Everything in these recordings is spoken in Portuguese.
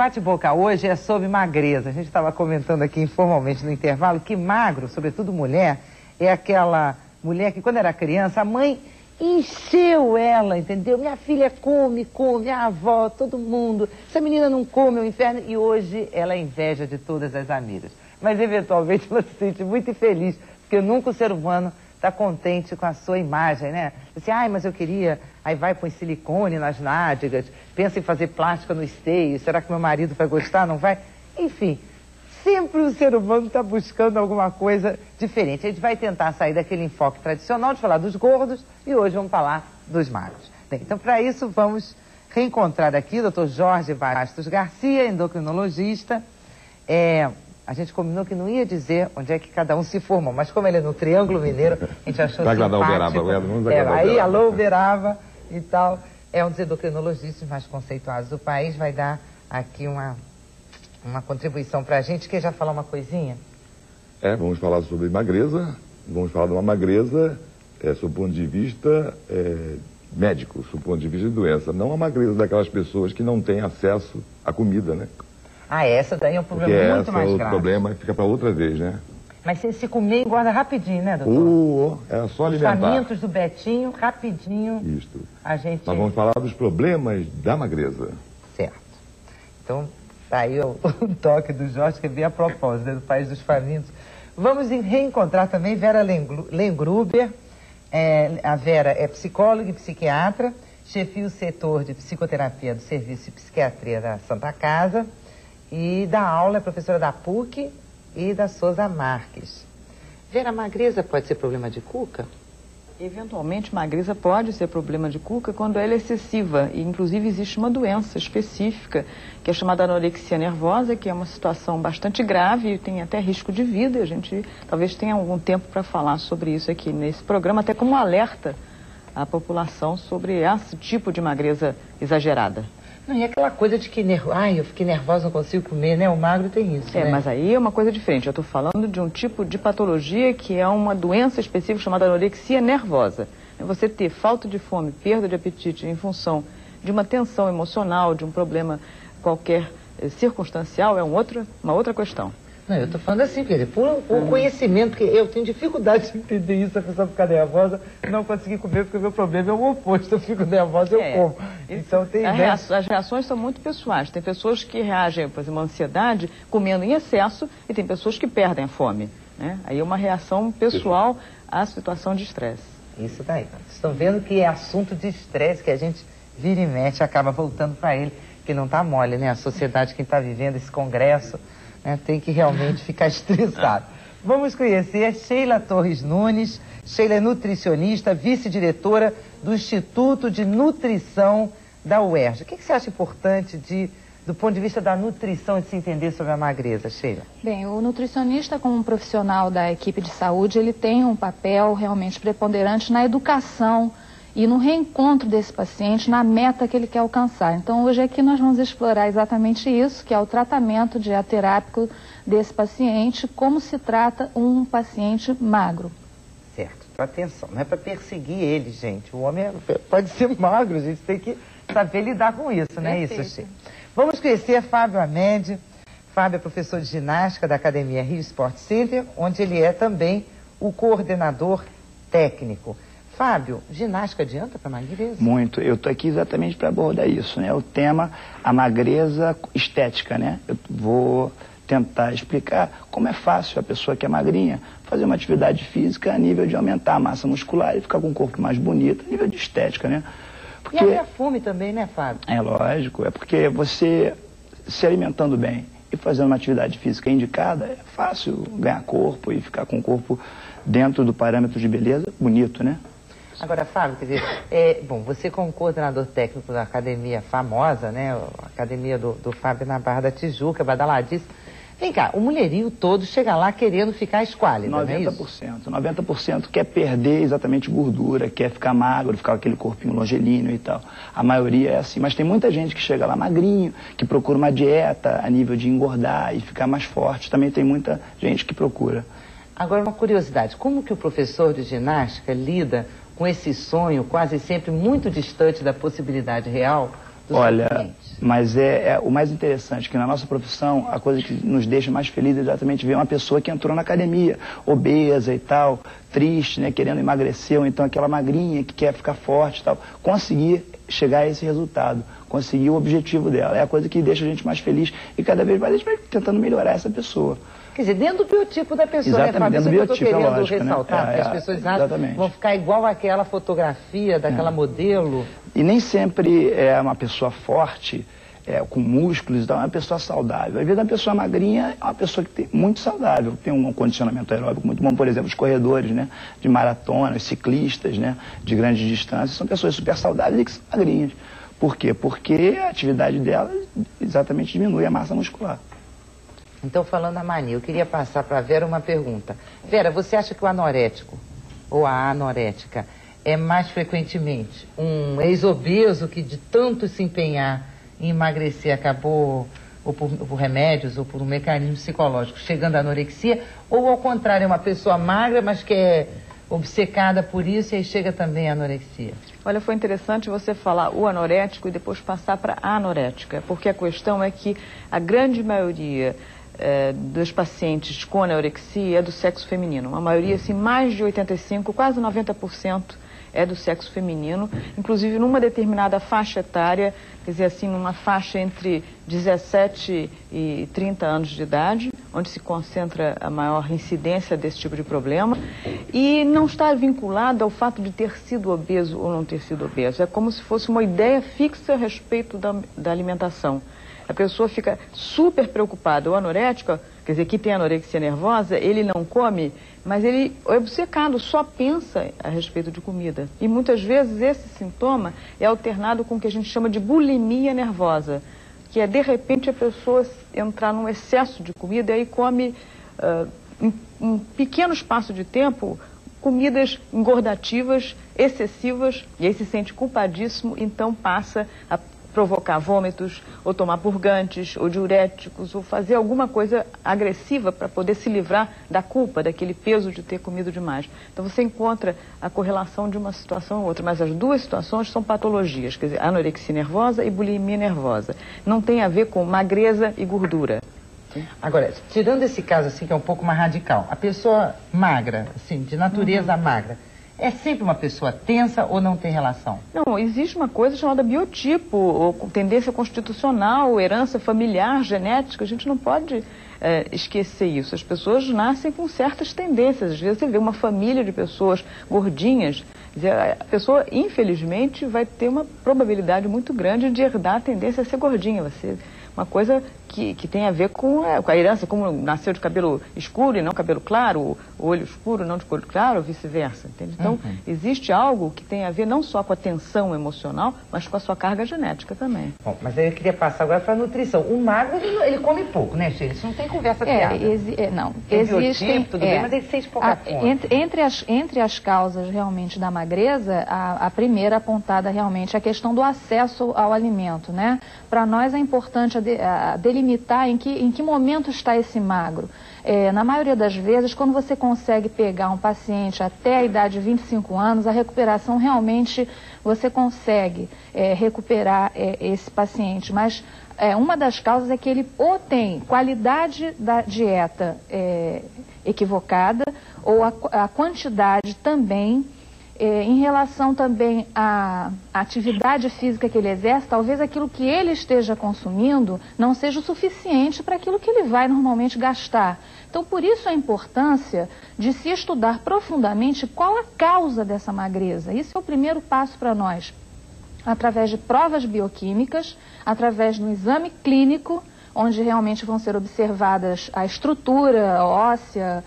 Bate-boca hoje é sobre magreza. A gente estava comentando aqui informalmente no intervalo que magro, sobretudo mulher, é aquela mulher que quando era criança a mãe encheu ela, entendeu? Minha filha come, minha avó, todo mundo. Essa menina não come, é um inferno. E hoje ela é inveja de todas as amigas. Mas eventualmente ela se sente muito infeliz, porque nunca o ser humano está contente com a sua imagem, né? Assim, ai, mas eu queria... Aí vai põe silicone nas nádegas, pensa em fazer plástica nos seios, será que meu marido vai gostar, não vai? Enfim, sempre o ser humano está buscando alguma coisa diferente. A gente vai tentar sair daquele enfoque tradicional de falar dos gordos e hoje vamos falar dos magros. Bem, então para isso vamos reencontrar aqui o Dr. Jorge Bastos Garcia, endocrinologista. A gente combinou que não ia dizer onde é que cada um se formou, mas como ele é no Triângulo Mineiro, a gente achou simpático. Aí, alô, Uberaba e tal. É um dos endocrinologistas mais conceituados do país, vai dar aqui uma contribuição para a gente. Quer já falar uma coisinha? Vamos falar sobre magreza, vamos falar de uma magreza sob o ponto de vista médico, sob o ponto de vista de doença. Não a magreza daquelas pessoas que não têm acesso à comida, né? Essa daí é um problema muito mais grave. Esse é o problema, fica para outra vez, né? Mas se comer, engorda rapidinho, né, doutor? É só alimentar. Os famintos do Betinho, rapidinho. Isto. Nós vamos falar dos problemas da magreza. Certo. Então, tá aí o toque do Jorge, que veio a propósito, né, do País dos Famintos. Vamos reencontrar também Vera Lengruber. A Vera é psicóloga e psiquiatra, chefia o setor de psicoterapia do Serviço de Psiquiatria da Santa Casa e dá aula, é professora da PUC e da Souza Marques. Vera, a magreza pode ser problema de cuca? Eventualmente, magreza pode ser problema de cuca quando ela é excessiva. E, inclusive, existe uma doença específica, que é chamada anorexia nervosa, que é uma situação bastante grave e tem até risco de vida. A gente talvez tenha algum tempo para falar sobre isso aqui nesse programa, até como alerta à população sobre esse tipo de magreza exagerada. Não, e aquela coisa de que eu fiquei nervosa, não consigo comer, né? O magro tem isso, né? Mas aí é uma coisa diferente. Eu estou falando de um tipo de patologia que é uma doença específica chamada anorexia nervosa. É você ter falta de fome, perda de apetite em função de uma tensão emocional, de um problema qualquer circunstancial, é uma outra questão. Não, eu estou falando assim, quer dizer, por conhecimento, porque eu tenho dificuldade de entender isso, a pessoa ficar nervosa, não conseguir comer, porque o meu problema é o oposto, eu fico nervosa, eu como. Então tem as reações são muito pessoais. Tem pessoas que reagem, por exemplo, à ansiedade comendo em excesso e tem pessoas que perdem a fome, né? Aí é uma reação pessoal à situação de estresse. Isso daí. Vocês estão vendo que é assunto de estresse que a gente vira e mexe, acaba voltando para ele, que não está mole, né? A sociedade, quem está vivendo esse congresso, né, tem que realmente ficar estressado. Vamos conhecer Sheila Torres Nunes. Sheila é nutricionista, vice-diretora do Instituto de Nutrição da UERJ. O que você acha importante do ponto de vista da nutrição de se entender sobre a magreza, Sheila? Bem, o nutricionista, como um profissional da equipe de saúde, ele tem um papel realmente preponderante na educação e no reencontro desse paciente na meta que ele quer alcançar. Então, hoje aqui nós vamos explorar exatamente isso, que é o tratamento diaterápico desse paciente, como se trata um paciente magro. Certo, atenção, não é para perseguir ele, gente. O homem pode ser magro, a gente tem que saber lidar com isso, não é isso, Sheila? Vamos conhecer Fábio Amed. Fábio é professor de ginástica da Academia Rio Sport Center, onde ele é também o coordenador técnico. Fábio, ginástica adianta para magreza? Muito. Eu estou aqui exatamente para abordar isso, né? O tema, a magreza estética, né? Eu vou tentar explicar como é fácil a pessoa que é magrinha fazer uma atividade física a nível de aumentar a massa muscular e ficar com um corpo mais bonito, a nível de estética, né? Porque... E a fome também, né, Fábio? É lógico. É porque você se alimentando bem e fazendo uma atividade física indicada, é fácil ganhar corpo e ficar com o corpo dentro do parâmetro de beleza bonito, né? Agora, Fábio, quer dizer, bom, você como coordenador técnico da academia famosa, né, a academia do Fábio na Barra da Tijuca, badaladice. Vem cá, o mulherio todo chega lá querendo ficar esquálido, 90%, não é isso? 90% quer perder exatamente gordura, quer ficar magro, ficar com aquele corpinho longelíneo e tal. A maioria é assim, mas tem muita gente que chega lá magrinho, que procura uma dieta a nível de engordar e ficar mais forte. Também tem muita gente que procura. Agora, uma curiosidade, como que o professor de ginástica lida com esse sonho quase sempre muito distante da possibilidade real Olha, pacientes? mas o mais interessante, que na nossa profissão, a coisa que nos deixa mais felizes é exatamente ver uma pessoa que entrou na academia, obesa e tal, triste, né, querendo emagrecer, ou então aquela magrinha que quer ficar forte e tal, conseguir chegar a esse resultado, conseguir o objetivo dela. É a coisa que deixa a gente mais feliz e cada vez mais a gente vai tentando melhorar essa pessoa. Quer dizer, dentro do biotipo da pessoa, exatamente, né, Fábio? dentro do biotipo, eu tô querendo lógico, ressaltar, né? porque as pessoas acham que vão ficar igual àquela fotografia daquela modelo. E nem sempre é uma pessoa forte, com músculos, então é uma pessoa saudável. Às vezes uma pessoa magrinha é uma pessoa que tem muito saudável, tem um condicionamento aeróbico muito bom. Por exemplo, os corredores, né, de maratona, os ciclistas, né, de grandes distâncias, são pessoas super saudáveis e que são magrinhas. Por quê? Porque a atividade delas exatamente diminui a massa muscular. Então, falando a mania, eu queria passar para a Vera uma pergunta. Vera, você acha que o anorético ou a anorética é mais frequentemente um ex-obeso que de tanto se empenhar em emagrecer acabou, ou por remédios, ou por um mecanismo psicológico, chegando à anorexia, ou ao contrário, é uma pessoa magra, mas que é obcecada por isso e aí chega também à anorexia? Olha, foi interessante você falar o anorético e depois passar para a anorética, porque a questão é que a grande maioria dos pacientes com anorexia é do sexo feminino. A maioria, assim, mais de 85%, quase 90% é do sexo feminino, inclusive numa determinada faixa etária, quer dizer assim, numa faixa entre 17 e 30 anos de idade, onde se concentra a maior incidência desse tipo de problema, e não está vinculado ao fato de ter sido obeso ou não ter sido obeso. É como se fosse uma ideia fixa a respeito da alimentação. A pessoa fica super preocupada. O anorético, quer dizer, que tem anorexia nervosa, ele não come, mas ele é obcecado, só pensa a respeito de comida. E muitas vezes esse sintoma é alternado com o que a gente chama de bulimia nervosa, que é, de repente, a pessoa entrar num excesso de comida e aí come, em um pequeno espaço de tempo, comidas engordativas, excessivas, e aí se sente culpadíssimo, então passa a provocar vômitos, ou tomar purgantes, ou diuréticos, ou fazer alguma coisa agressiva para poder se livrar da culpa, daquele peso de ter comido demais. Então você encontra a correlação de uma situação ou outra, mas as duas situações são patologias, quer dizer, anorexia nervosa e bulimia nervosa. Não tem a ver com magreza e gordura. Agora, tirando esse caso assim que é um pouco mais radical, a pessoa magra, assim, de natureza magra, é sempre uma pessoa tensa ou não tem relação? Não, existe uma coisa chamada biotipo, ou tendência constitucional, herança familiar, genética. A gente não pode esquecer isso. As pessoas nascem com certas tendências. Às vezes você vê uma família de pessoas gordinhas, a pessoa, infelizmente, vai ter uma probabilidade muito grande de herdar a tendência a ser gordinha. Uma coisa que tem a ver com a herança, como nasceu de cabelo escuro e não cabelo claro, o olho escuro não de olho claro, ou vice-versa, entende? Então, existe algo que tem a ver não só com a tensão emocional, mas com a sua carga genética também. Bom, mas aí eu queria passar agora para a nutrição. O magro, ele come pouco, né, Sheila? Isso não tem conversa fiada. Não, tem existem... biotipo, tudo bem, mas ele sente pouca fome. Entre as causas realmente da magreza, a primeira apontada realmente é a questão do acesso ao alimento, né? Para nós é importante delimitar em que momento está esse magro. Na maioria das vezes, quando você consegue pegar um paciente até a idade de 25 anos, a recuperação realmente você consegue recuperar esse paciente. Mas uma das causas é que ele ou tem qualidade da dieta equivocada ou a quantidade também. Em relação também à atividade física que ele exerce, talvez aquilo que ele esteja consumindo não seja o suficiente para aquilo que ele vai normalmente gastar. Então, por isso a importância de se estudar profundamente qual a causa dessa magreza. Isso é o primeiro passo para nós, através de provas bioquímicas, através do exame clínico, onde realmente vão ser observadas a estrutura óssea,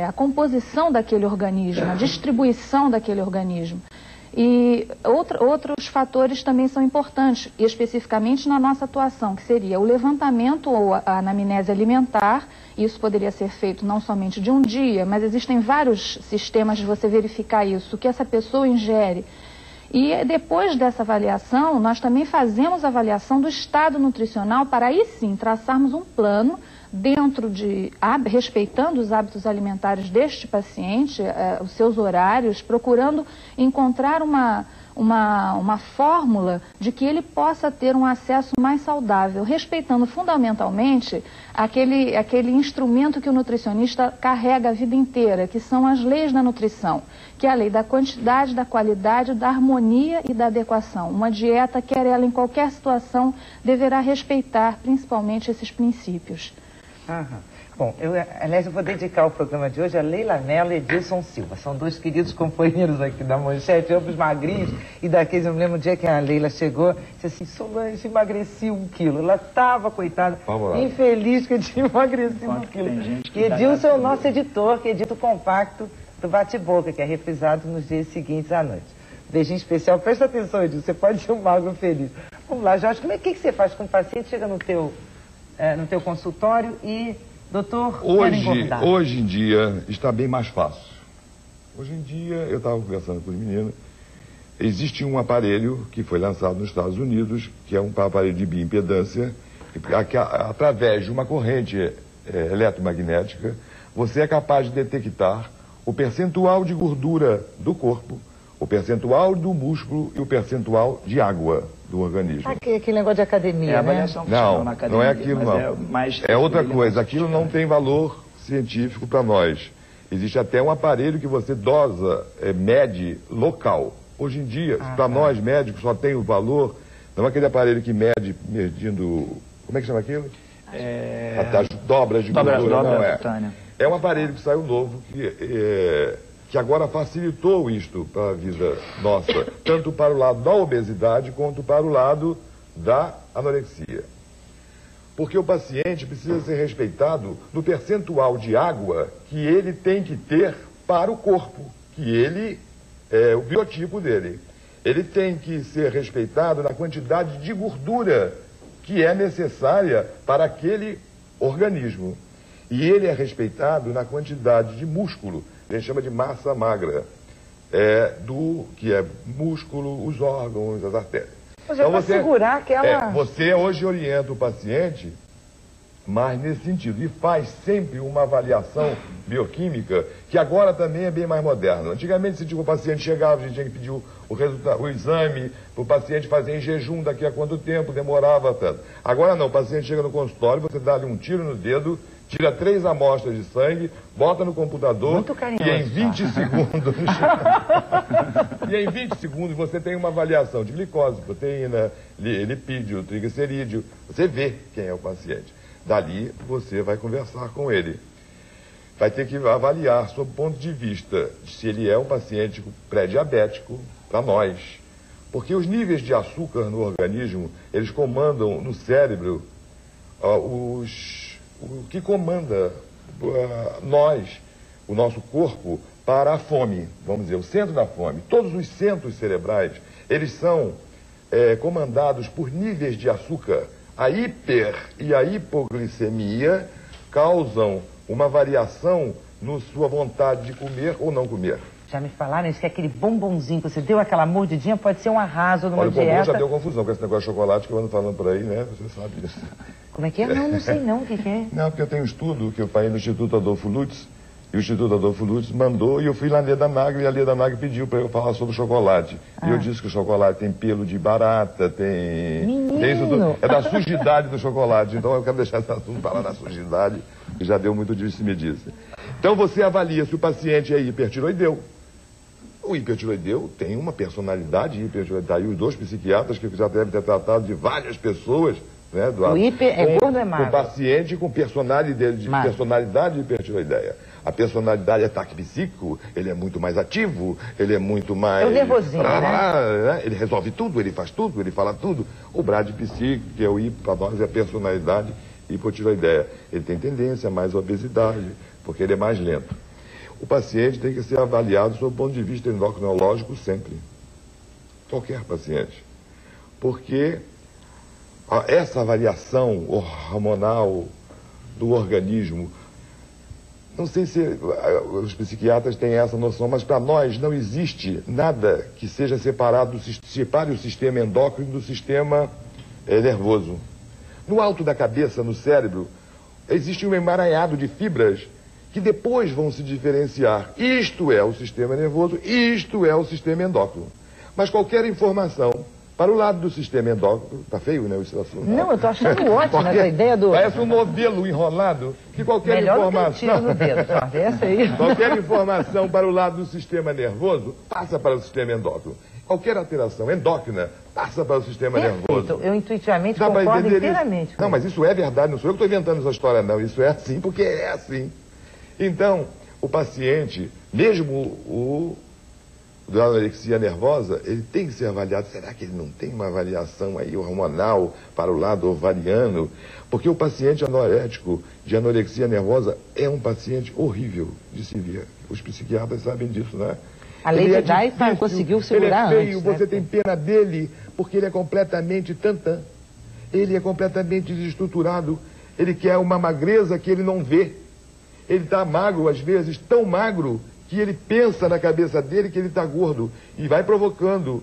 a composição daquele organismo, a distribuição daquele organismo. E outros fatores também são importantes, e especificamente na nossa atuação, que seria o levantamento ou a anamnese alimentar. Isso poderia ser feito não somente de um dia, mas existem vários sistemas de você verificar isso, o que essa pessoa ingere. E depois dessa avaliação, nós também fazemos a avaliação do estado nutricional para aí sim traçarmos um plano respeitando os hábitos alimentares deste paciente, os seus horários, procurando encontrar uma fórmula de que ele possa ter um acesso mais saudável, respeitando fundamentalmente aquele instrumento que o nutricionista carrega a vida inteira, que são as leis da nutrição, que é a lei da quantidade, da qualidade, da harmonia e da adequação. Uma dieta, quer ela em qualquer situação, deverá respeitar principalmente esses princípios. Aham. Bom, aliás, eu vou dedicar o programa de hoje a Leila Mello e Edilson Silva. São dois queridos companheiros aqui da Manchete, ambos magrinhos. E daqueles, eu me lembro um dia que a Leila chegou, disse assim: Solange, emagreci 1 quilo. Ela estava, coitada, infeliz que eu tinha emagrecido 1 quilo. E Edilson é o nosso editor, que edita o compacto do Bate-Boca, que é reprisado nos dias seguintes à noite. Beijinho especial. Presta atenção, Edilson, você pode ser um magro feliz. Vamos lá, Jorge, como é que você faz quando o paciente chega no teu consultório e... Doutor, hoje em dia está bem mais fácil. Hoje em dia, eu estava conversando com os meninos, existe um aparelho que foi lançado nos Estados Unidos, que é um aparelho de bioimpedância, que através de uma corrente eletromagnética, você é capaz de detectar o percentual de gordura do corpo, o percentual do músculo e o percentual de água do organismo. Aquele negócio de academia, né? Não é aquilo, não. É outra coisa. Aquilo não tem valor científico para nós. Existe até um aparelho que você dosa, mede local. Hoje em dia, para nós médicos, só tem o valor, não é aquele aparelho que medindo... Como é que chama aquilo? As dobras de gordura, não é. É um aparelho que saiu novo, que agora facilitou isto para a vida nossa, tanto para o lado da obesidade quanto para o lado da anorexia. Porque o paciente precisa ser respeitado no percentual de água que ele tem que ter para o corpo, que ele é o biotipo dele. Ele tem que ser respeitado na quantidade de gordura que é necessária para aquele organismo. E ele é respeitado na quantidade de músculo, a gente chama de massa magra, que é músculo, os órgãos, as artérias. Então, você segurar aquela... você hoje orienta o paciente, mas nesse sentido, e faz sempre uma avaliação bioquímica, que agora também é bem mais moderna. Antigamente, se o paciente chegava, a gente tinha que pedir o exame para o paciente fazer em jejum, daqui a quanto tempo, demorava tanto. Agora não, o paciente chega no consultório, você dá-lhe um tiro no dedo, tira 3 amostras de sangue, bota no computador e em 20 segundos... e em 20 segundos você tem uma avaliação de glicose, proteína, lipídio, triglicerídeo. Você vê quem é o paciente. Dali você vai conversar com ele. Vai ter que avaliar sob o ponto de vista de se ele é um paciente pré-diabético para nós. Porque os níveis de açúcar no organismo, eles comandam no cérebro o que comanda nós, o nosso corpo, para a fome, vamos dizer, o centro da fome. Todos os centros cerebrais, eles são comandados por níveis de açúcar. A hiper e a hipoglicemia causam uma variação na sua vontade de comer ou não comer. Já me falaram isso, que aquele bombonzinho que você deu, aquela mordidinha, pode ser um arraso numa dieta. Olha, o bombom já deu confusão com esse negócio de chocolate que eu ando falando por aí, né? Você sabe disso. Como é que é? Não sei não, o que é? Não, porque eu tenho um estudo que eu falei no Instituto Adolfo Lutz, e o Instituto Adolfo Lutz mandou, e eu fui lá na Leda Nagre, e a Leda Nagre pediu para eu falar sobre o chocolate. E eu disse que o chocolate tem pelo de barata, tem... Menino! É da sujidade do chocolate, então eu quero deixar esse assunto falar da sujidade, que já deu muito disse-me-disse. Então você avalia se o paciente é hipertiroideu. O hipertiroideu tem uma personalidade hipertiroideu. Tá aí os 2 psiquiatras que já devem ter tratado de várias pessoas, né? O hiper é gordo ou é magro? Com paciente com personalidade hipertiroideia. A personalidade é ataque psíquico, ele é muito mais ativo, ele é muito mais... É o nervosinho, né? Ele resolve tudo, ele faz tudo, ele fala tudo. O bradipsíquico, que é o hipo, para nós é a personalidade hipotiroideia. Ele tem tendência a mais obesidade, porque ele é mais lento. O paciente tem que ser avaliado sob o ponto de vista endocrinológico sempre. Qualquer paciente. Porque essa avaliação hormonal do organismo, não sei se os psiquiatras têm essa noção, mas para nós não existe nada que seja separado, separe o sistema endócrino do sistema nervoso. No alto da cabeça, no cérebro, Existe um emaranhado de fibras que depois vão se diferenciar. Isto é o sistema nervoso, isto é o sistema endócrino. Mas qualquer informação para o lado do sistema endócrino... Tá feio, né, esse assunto? Não, eu tô achando ótimo essa ideia do... Parece um modelo enrolado, que qualquer informação... No dedo, essa aí. Qualquer informação para o lado do sistema nervoso passa para o sistema endócrino. Qualquer alteração endócrina passa para o sistema nervoso. Eu intuitivamente concordo inteiramente. Não, mas isso é verdade, não sou eu que estou inventando essa história, não. Isso é assim porque é assim. Então, o paciente, mesmo o da anorexia nervosa, ele tem que ser avaliado. Será que ele não tem uma avaliação aí hormonal para o lado ovariano? Porque o paciente anorético de anorexia nervosa é um paciente horrível de se ver. Os psiquiatras sabem disso, né? A Lady Di conseguiu segurar ele é feio, antes, né? Você tem pena dele, porque ele é completamente tantã. Ele é completamente desestruturado. Ele quer uma magreza que ele não vê. Ele está magro, às vezes, tão magro, que ele pensa na cabeça dele que ele está gordo. E vai provocando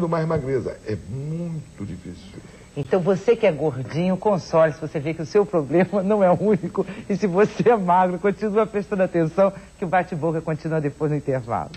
mais magreza. É muito difícil. Então você que é gordinho, console se você vê que o seu problema não é único. E se você é magro, continua prestando atenção que o bate-boca continua depois no intervalo.